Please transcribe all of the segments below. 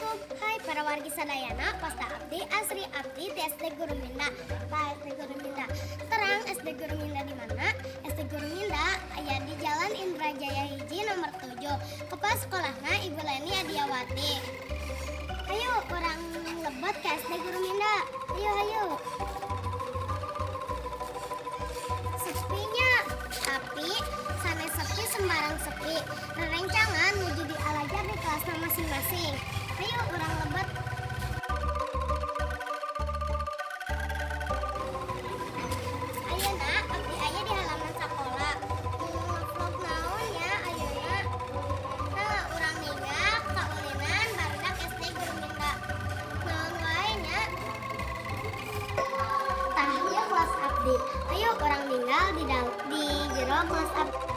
Hai para wargi sadayana, pasta abdi Asri Abdi di SD Guru Minda. Pak SD Guru Minda. Terang SD Guru Minda di mana? SD Guru Minda aya di Jalan Indrajaya Hiji nomor 7. Kepala sekolahna Ibu Leni Adiawati. Ayo orang lebat ke SD Guru Minda. Ayo. Sepinya, tapi sanes sepi sembarang sepi. Rerencangan menuju di alajar di kelasnya masing-masing. Ayo orang lebat. Ayeuna abdi aya di halaman sekolah. Vlog naon ya ayeuna? Nah, urang ninggal kaulinan barudak SD Guru Minda. Naon wae nya? Tah ieu kelas abdi. Ayo orang ninggal di jero kelas abdi.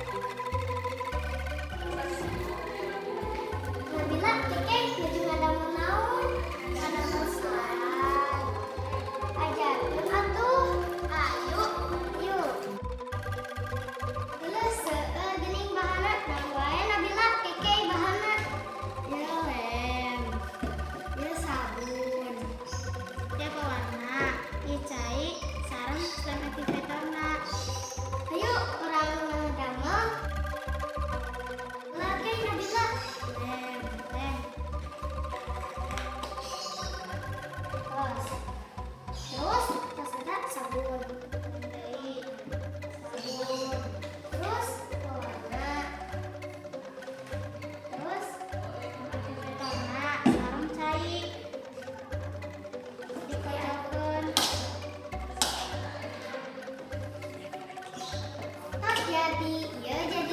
Nabila, Keke, nuju ngadamu naon? Ngadamu salat. Ajarkeun atuh. Ayo, yuk. Geus seueur geuning bahana. Naon wae Nabila, Keke bahana? Ieu lem. Ieu sabun. Ieu pewarna. Ieu cai sareng sanitizeterna. Ayo orang ngedamel. Lagi Nabila. Lem. Terus ada sabun. Deui. Sabun. Terus pewarna. Terus sanitizeterna sareng cai. Dikoyakeun. Tak jadi, ya jadi